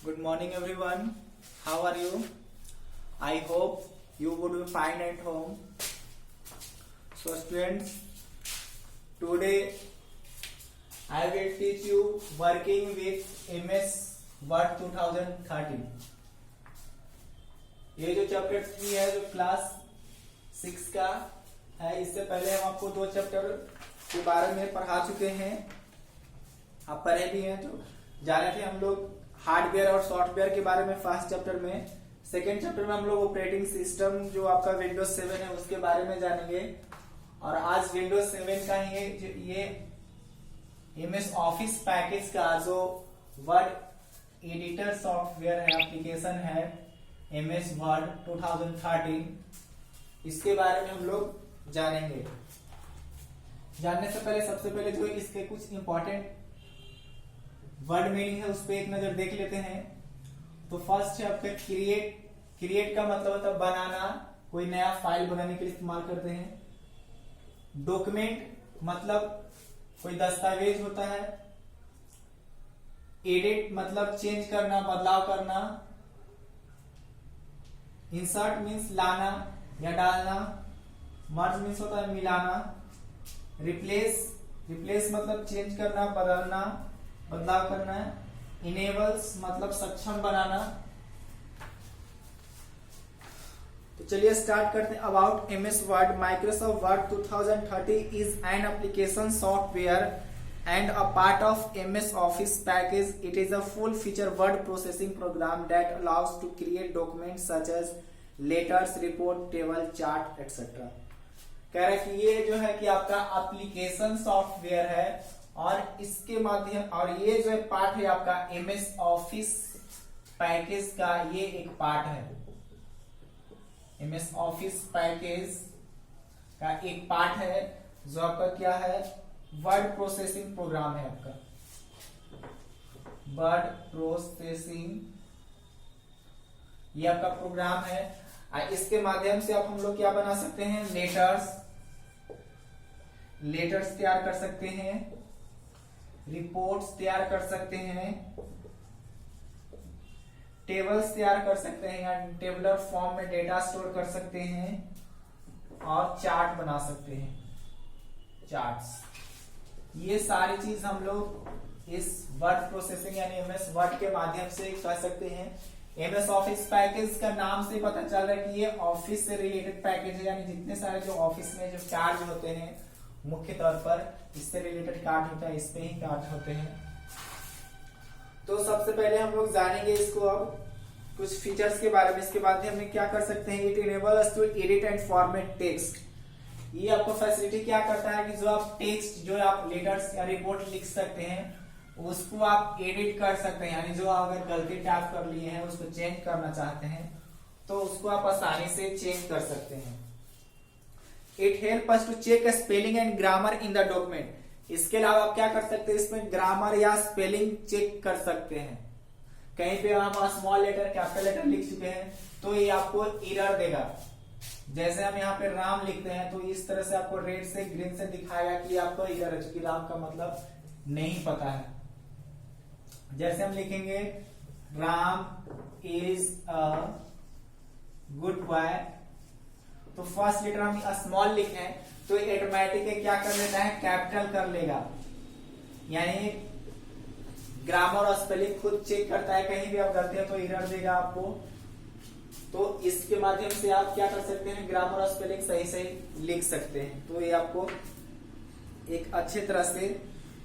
Good morning, everyone. How are you? I hope you would be fine at home. So, students, today I will teach you working with MS Word 2013. ये जो chapter 3 है जो class 6 का है, इससे पहले हम आपको 2 चैप्टर के बारे में पढ़ा चुके हैं। आप पढ़े भी हैं तो जाने थे हम लोग हार्डवेयर और सॉफ्टवेयर के बारे में फर्स्ट चैप्टर में। सेकेंड चैप्टर में हम लोग ऑपरेटिंग सिस्टम जो आपका विंडोज 7 है उसके बारे में जानेंगे। और आज विंडोज 7 का ये एमएस ऑफिस पैकेज का जो वर्ड एडिटर सॉफ्टवेयर है, एप्लीकेशन है एमएस वर्ड 2013, इसके बारे में हम लोग जानेंगे। जानने से पहले सबसे पहले जो इसके कुछ इंपॉर्टेंट वर्ड मीनिंग है उस पर एक नजर देख लेते हैं। तो फर्स्ट है आपका क्रिएट का मतलब होता है बनाना, कोई नया फाइल बनाने के लिए इस्तेमाल करते हैं। डॉक्यूमेंट मतलब कोई दस्तावेज होता है। एडिट मतलब चेंज करना, बदलाव करना। इंसर्ट मीन्स लाना या डालना। मर्ज मीन्स होता है मिलाना। रिप्लेस मतलब चेंज करना, बदलना, बदलाव करना है। इनेबल्स मतलब सक्षम बनाना। तो चलिए स्टार्ट करते हैं। About MS word, Microsoft word 2030 is an application software and a part of MS Office package. It is a full feature word processing program that allows to create documents such as letters, report, table, chart, etc. कह रहा है कि ये जो है कि आपका application software है और इसके माध्यम और ये जो है पार्ट है आपका MS ऑफिस पैकेज का, ये एक पार्ट है। MS ऑफिस पैकेज का एक पार्ट है जो आपका क्या है, वर्ड प्रोसेसिंग प्रोग्राम है आपका। वर्ड प्रोसेसिंग ये आपका प्रोग्राम है। इसके माध्यम से आप हम लोग क्या बना सकते हैं, लेटर्स तैयार कर सकते हैं, रिपोर्ट्स तैयार कर सकते हैं, टेबल्स तैयार कर सकते हैं या टेबलर फॉर्म में डेटा स्टोर कर सकते हैं और चार्ट बना सकते हैं, चार्ट्स। ये सारी चीज हम लोग इस वर्ड प्रोसेसिंग यानी एमएस वर्ड के माध्यम से कर सकते हैं। एमएस ऑफिस पैकेज का नाम से पता चल रहा है कि ये ऑफिस से रिलेटेड पैकेज है, यानी जितने सारे जो ऑफिस में जो कार्य होते हैं मुख्य तौर पर इससे रिलेटेड कार्य होता है, इस पे ही कार्य होते हैं। तो सबसे पहले हम लोग जानेंगे इसको अब कुछ फीचर्स के बारे में। इसके बाद हम क्या कर सकते हैं, it enables to edit and format text. ये आपको फैसिलिटी क्या करता है कि जो आप टेक्स्ट जो आप लेटर्स या रिपोर्ट लिख सकते हैं उसको आप एडिट कर सकते हैं, यानी जो अगर गलती टाइप कर लिए हैं उसको चेंज करना चाहते हैं तो उसको आप आसानी से चेंज कर सकते हैं। It help us to check spelling and grammar in the document. इसके अलावा आप क्या कर सकते हैं, इसमें ग्रामर या स्पेलिंग चेक कर सकते हैं। कहीं पे आप स्मॉल लेटर कैपिटल लेटर लिख चुके हैं तो ये आपको एरर देगा। जैसे हम यहाँ पे राम लिखते हैं तो इस तरह से आपको रेड से ग्रीन से दिखाएगा कि आपको एरर है, क्योंकि राम का मतलब नहीं पता है। जैसे हम लिखेंगे Ram is a good boy, तो फर्स्ट लेटर हम स्मॉल लिखे हैं तो ऑटोमेटिक क्या कर लेता है, कैपिटल कर लेगा। यानी ग्रामर और स्पेलिंग खुद चेक करता है, कहीं भी आप गलती है तो एरर देगा आपको। तो इसके माध्यम से आप क्या कर सकते हैं, ग्रामर और स्पेलिंग सही सही लिख सकते हैं। तो ये आपको एक अच्छे तरह से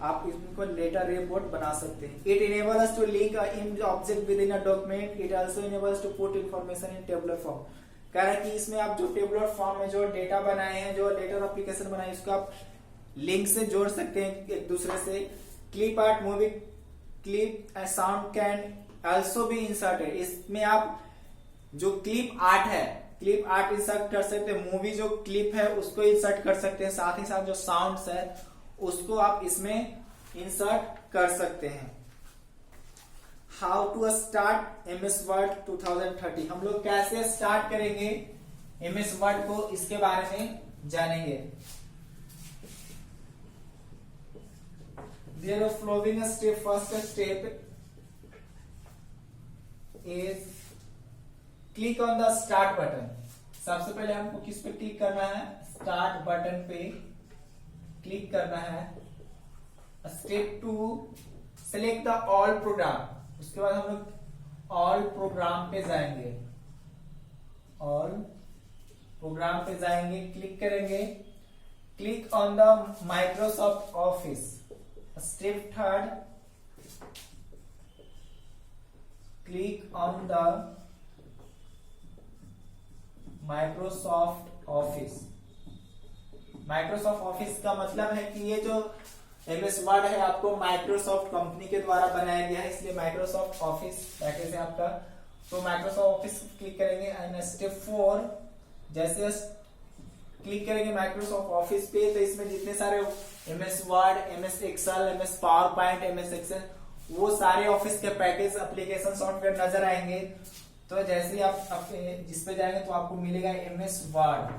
आप इनको लेटर रिपोर्ट बना सकते हैं। It enables us to link a image object with in a document. It also enables to put information in tabular form. कह रहा है कि इसमें आप जो टेबुलर फॉर्म में जो डेटा बनाए हैं, जो लेटर एप्लीकेशन बनाए, इसको आप लिंक से जोड़ सकते हैं एक दूसरे से। Clip art, movie clip and sound can also be inserted. इसमें आप जो क्लिप आर्ट इंसर्ट कर सकते हैं, मूवी जो क्लिप है उसको इंसर्ट कर सकते हैं, साथ ही साथ जो साउंड्स है उसको आप इसमें इंसर्ट कर सकते हैं। How to start MS Word 2030। हम लोग कैसे स्टार्ट करेंगे एमएस वर्ड को, इसके बारे में जानेंगे। There are following a step. First step, is click on the start button. सबसे पहले हमको किस पे क्लिक करना है? स्टार्ट बटन पे क्लिक करना है। Step 2, select the all programme. उसके बाद हम लोग ऑल प्रोग्राम पे जाएंगे, ऑल प्रोग्राम पे जाएंगे, क्लिक करेंगे, click on the Microsoft office. Step 3, click on the Microsoft office. Microsoft office का मतलब है कि ये जो MS वर्ड है आपको माइक्रोसॉफ्ट कंपनी के द्वारा बनाया गया है, इसलिए माइक्रोसॉफ्ट ऑफिस पैकेज है आपका। तो माइक्रोसॉफ्ट ऑफिस क्लिक करेंगे। एंड स्टेप 4, जैसे क्लिक करेंगे माइक्रोसॉफ्ट ऑफिस पे, तो इसमें जितने सारे MS Word, MS Excel, MS PowerPoint, MS Excel, वो सारे ऑफिस के पैकेज, एप्लीकेशन, सॉफ्टवेयर नजर आएंगे। तो जैसे ही आप जिस पे जाएंगे तो आपको मिलेगा MS वर्ड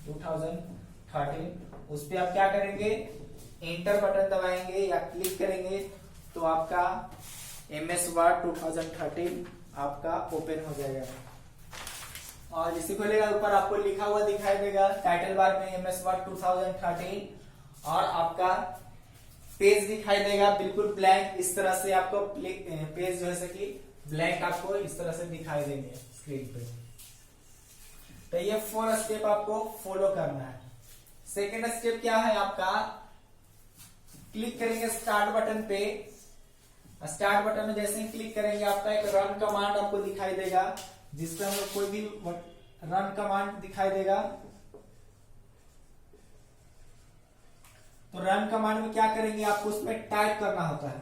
2013। उस पे आप क्या करेंगे? एंटर बटन दबाएंगे या क्लिक करेंगे तो आपका MS वर्ड 2013 आपका ओपन हो जाएगा। और जिसे खोलेगा ऊपर आपको लिखा हुआ दिखाई देगा टाइटल बार में MS वर्ड 2013, और आपका पेज दिखाई देगा बिल्कुल ब्लैंक। इस तरह से आपको पेज जो है कि ब्लैंक आपको इस तरह से दिखाई देंगे स्क्रीन पे। तो ये 4 स्टेप आपको फॉलो करना है। सेकेंड स्टेप क्या है आपका? क्लिक करेंगे स्टार्ट बटन पे। स्टार्ट बटन में जैसे ही क्लिक करेंगे आपका एक रन कमांड आपको दिखाई देगा, जिसपे हम लोग कोई भी रन कमांड दिखाई देगा। तो रन कमांड में क्या करेंगे? आपको उसमें टाइप करना होता है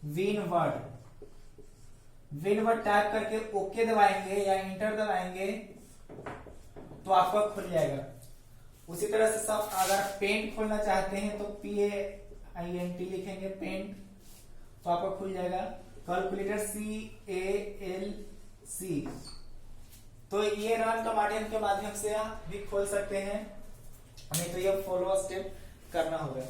win word. Win word type करके ओके दबाएंगे या इंटर दबाएंगे तो आपका खुल जाएगा। उसी तरह से सब अगर पेंट खोलना चाहते हैं तो PAINT लिखेंगे पेंट, तो आपका खुल जाएगा। कैलकुलेटर CALC, तो ये रन कमांड के माध्यम से आप भी खोल सकते हैं, नहीं तो ये फॉलो स्टेप करना होगा।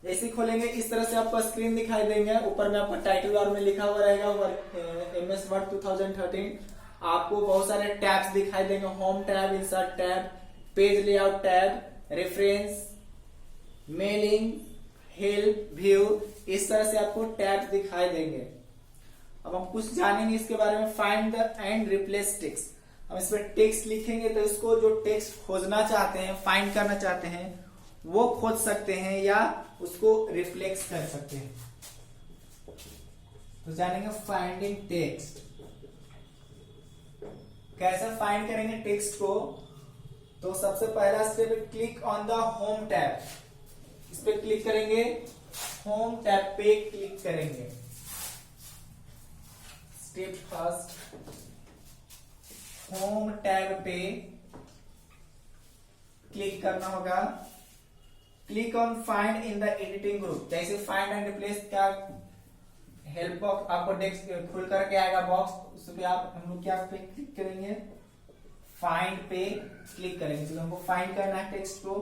जैसे खोलेंगे इस तरह से आपको स्क्रीन दिखाई देंगे। ऊपर में आपका टाइटल बार में लिखा हुआ रहेगा MS वर्ड 2013। आपको बहुत सारे टैब्स दिखाई देंगे, home tab, insert tab, page layout tab, reference, mailing, help, view, इस तरह से आपको टैब्स दिखाई देंगे। अब हम कुछ जानेंगे इसके बारे में। Find the end replace text. हम इस पर टेक्स्ट लिखेंगे तो इसको जो टेक्स्ट खोजना चाहते हैं, फाइंड करना चाहते हैं, वो खोज सकते हैं या उसको रिफ्लेक्स कर सकते हैं। तो जानेंगे फाइंडिंग टेक्स्ट। कैसे फाइंड करेंगे टेक्स्ट को? तो सबसे पहला step, click on the home tab. इस पे क्लिक करेंगे, होम टैब पे क्लिक करेंगे। स्टेप फर्स्ट, होम टैब पे क्लिक करना होगा। Click on find in the editing group. जैसे फाइंड एंड रिप्लेस का हेल्प बॉक्स आपको डेस्क खुल करके आएगा बॉक्स, उसमें हम लोग क्या पे क्लिक करेंगे? फाइंड पे क्लिक करेंगे। तो हमको फाइंड करना है टेक्स्ट को।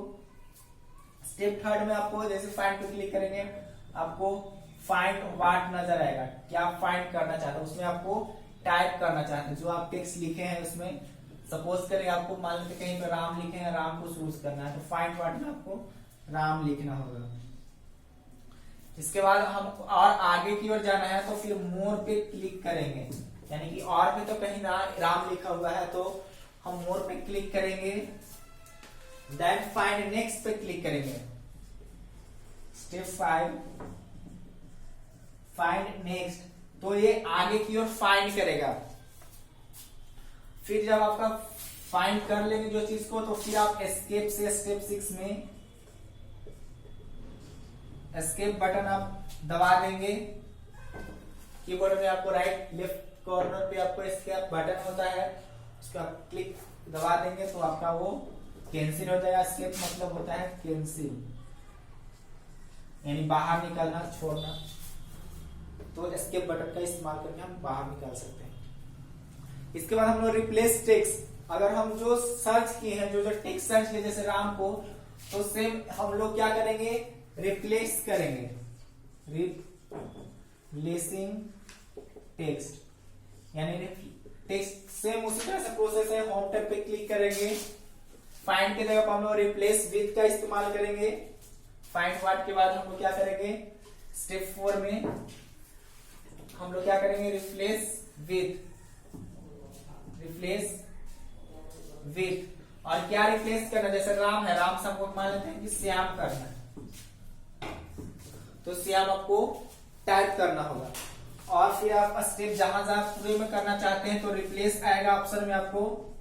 स्टेप 3 में आपको जैसे फाइंड पे क्लिक करेंगे आपको फाइंड व्हाट नजर आएगा, क्या फाइंड करना चाहते हैं, उसमें आपको टाइप करना चाहते हैं जो आप टेक्स्ट लिखे हैं उसमें। सपोज करें आपको मान लीजिए कहीं पर राम लिखे हैं, राम को चूज करना है, तो फाइंड व्हाट में आपको राम लिखना होगा। इसके बाद हम और आगे की ओर जाना है तो फिर मोर पे क्लिक करेंगे, यानी कि और पे तो कहीं ना राम लिखा हुआ है तो हम मोर पे क्लिक करेंगे। देन फाइंड नेक्स्ट पे क्लिक करेंगे। स्टेप 5, फाइंड नेक्स्ट, तो ये आगे की ओर फाइंड करेगा। फिर जब आपका फाइंड कर लेंगे जो चीज को, तो फिर आप एस्केप से स्टेप 6 में एस्केप बटन आप दबा देंगे। कीबोर्ड में आपको राइट लेफ्ट कॉर्नर पे आपको एस्केप बटन होता है, उसको आप क्लिक दबा देंगे तो आपका वो कैंसिल हो जाएगा। एस्केप मतलब होता है कैंसिल, यानी बाहर निकलना, छोड़ना। तो एस्केप बटन का इस्तेमाल करके हम बाहर निकाल सकते हैं। इसके बाद हम लोग रिप्लेस टेक्स्ट, अगर हम जो सर्च किए हैं, जो जो टेक्स्ट सर्च किए जैसे राम को, तो सेम हम लोग क्या करेंगे, रिप्लेस करेंगे, रिप्लेसिंग टेक्स्ट, यानी टेक्स्ट सेम उसी तरह से प्रोसेस है। होम टैब पे क्लिक करेंगे, फाइंड की जगह पर हम लोग रिप्लेस विद का इस्तेमाल करेंगे। फाइंड वर्ड के बाद हम लोग क्या करेंगे, स्टेप 4 में हम लोग क्या करेंगे, रिप्लेस विद और क्या रिप्लेस करना, जैसे राम है, राम से हमको मान लेते हैं कि श्याम करना है, तो श्याम आपको टाइप करना होगा। और फिर आप स्टेप जहां जहां पूरे में करना चाहते हैं तो रिप्लेस आएगा ऑप्शन में, आपको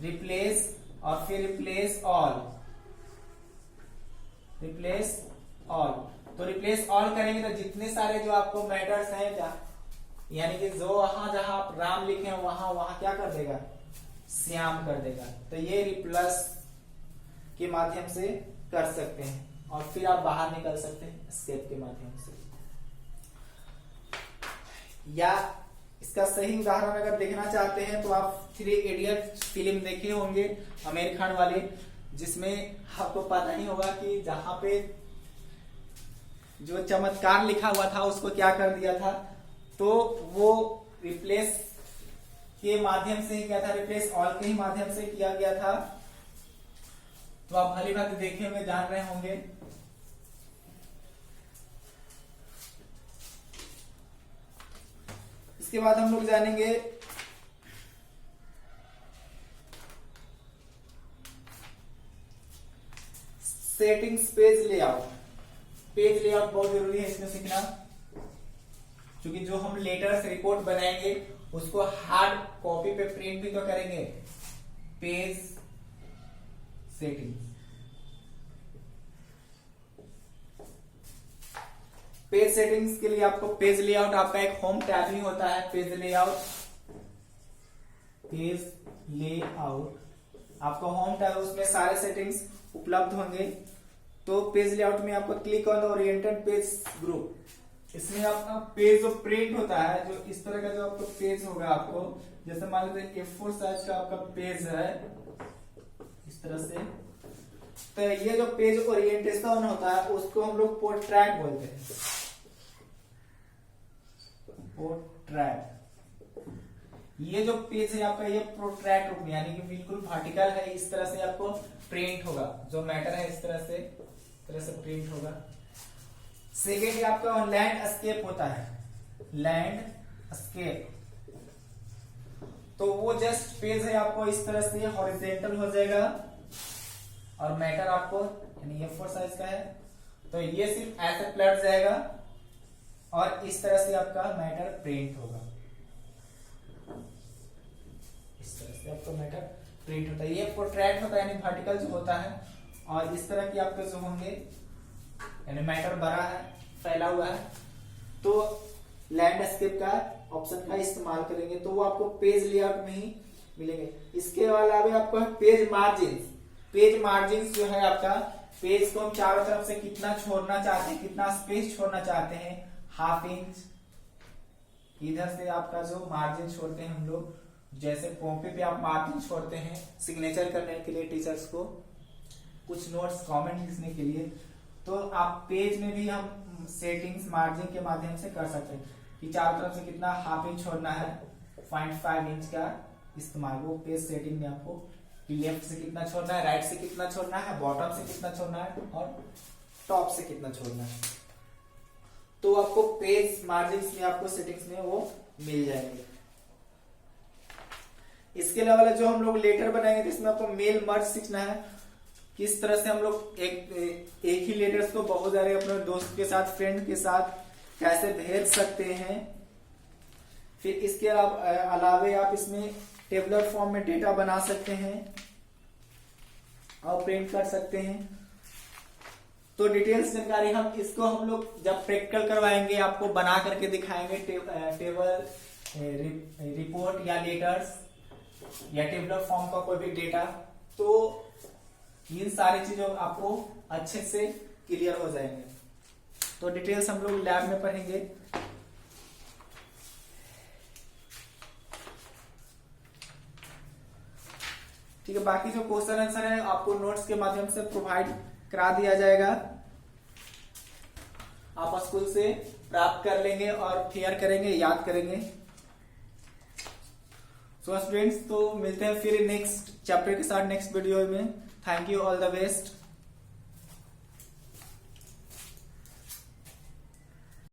रिप्लेस और फिर रिप्लेस ऑल, तो रिप्लेस ऑल करेंगे तो जितने सारे जो आपको मैटर्स हैं, यानी कि जो वहां जहां आप राम लिखे हैं वहां क्या कर देगा, श्याम कर देगा। तो ये रिप्लेस के माध्यम से कर सकते हैं और फिर आप बाहर निकल सकते हैं एस्केप के माध्यम से। या इसका सही उदाहरण अगर देखना चाहते हैं तो आप 3 इडियट फिल्म देखे होंगे आमिर खान वाले, जिसमें आपको पता ही होगा कि जहां पे जो चमत्कार लिखा हुआ था उसको क्या कर दिया था, तो वो रिप्लेस के माध्यम से ही किया था, रिप्लेस ऑल के ही माध्यम से किया गया था। तो आप भली भांति देखे होंगे, जान रहे होंगे। इसके बाद हम लोग जानेंगे settings page layout. Page layout बहुत जरूरी है इसमें सीखना, क्योंकि जो हम लेटर्स रिपोर्ट बनाएंगे उसको हार्ड कॉपी पे प्रिंट भी तो करेंगे। पेज सेटिंग्स, पेज सेटिंग्स के लिए आपको पेज लेआउट, आपका एक होम टैब ही होता है पेज लेआउट, आपका होम टैब, उसमें सारे सेटिंग्स उपलब्ध होंगे। तो पेज लेआउट में आपको click on the oriented page group, इसमें आपका पेज जो प्रिंट होता है, जो इस तरह का जो आपका पेज होगा, आपको जैसे मान लीजिए A4 साइज का आपका पेज है इस तरह से, तो ये जो पेज ओरिएंटेशन होता है उसको हम लोग पोर्ट्रैट बोलते हैं, पोर्ट्रैट। ये जो पेज है आपका, ये पोर्ट्रैट रूप में, यानी कि बिल्कुल वर्टिकल है, इस तरह से आपको प्रिंट होगा, जो मैटर है इस तरह से प्रिंट होगा। सेकेंड आपका लैंडस्केप होता है, लैंडस्केप, तो वो जस्ट पेज है आपको इस तरह से हॉरिजॉन्टल हो जाएगा और मैटर आपको, यानी A4 साइज का है तो ये सिर्फ ऐसे पलट जाएगा और इस तरह से आपका मैटर प्रिंट होगा, इस तरह से आपका मैटर प्रिंट होता है। ये पोर्ट्रेट होता है, यानी वर्टिकल जो होता है, और इस तरह की आपके जो होंगे, यानी मैटर बड़ा है, फैला हुआ है, तो लैंडस्केप का ऑप्शन का इस्तेमाल करेंगे तो वो आपको पेज लेआउट में ही मिलेंगे। इसके अलावा आपको पेज मार्जिन, पेज मार्जिन जो है आपका, पेज को हम चारों तरफ से कितना छोड़ना चाहते हैं, कितना स्पेस छोड़ना चाहते हैं, 1/2 इंच इधर से आपका जो मार्जिन छोड़ते हैं हम लोग, जैसे कॉपी पे आप मार्जिन छोड़ते हैं सिग्नेचर करने के लिए, टीचर्स को कुछ नोट्स कमेंट लिखने के लिए, तो आप पेज में भी हम सेटिंग्स मार्जिन के माध्यम से कर सकते हैं कि चारों तरफ से कितना 1/2 इंच छोड़ना है, 0.5 इंच का इस्तेमाल वो पेज सेटिंग में आपको, लेफ्ट से कितना छोड़ना है, राइट से कितना छोड़ना है, बॉटम से कितना छोड़ना है और टॉप से कितना छोड़ना है, तो आपको पेज मार्जिन में आपको सेटिंग्स में वो मिल जाएंगे। इसके अलावा जो हम लोग लेटर बनाएंगे तो इसमें आपको मेल मर्ज सीखना है, किस तरह से हम लोग एक ही लेटर्स को बहुत सारे अपने दोस्त के साथ, फ्रेंड के साथ कैसे भेज सकते हैं। फिर इसके अलावे आप इसमें टेबुलर फॉर्म में डेटा बना सकते हैं और प्रिंट कर सकते हैं। तो डिटेल्स जानकारी हम लोग जब प्रैक्टिकल करवाएंगे आपको बना करके दिखाएंगे, टेबल रिपोर्ट या लेटर्स या टेबुलर फॉर्म का कोई भी डेटा, तो इन सारी चीजों आपको अच्छे से क्लियर हो जाएंगे। तो डिटेल्स हम लोग लैब में पढ़ेंगे। ठीक है, बाकी जो क्वेश्चन आंसर है आपको नोट्स के माध्यम से प्रोवाइड करा दिया जाएगा, आप स्कूल से प्राप्त कर लेंगे और क्लियर करेंगे, याद करेंगे। सो स्टूडेंट्स, तो मिलते हैं फिर नेक्स्ट चैप्टर के साथ नेक्स्ट वीडियो में। Thank you, all the best.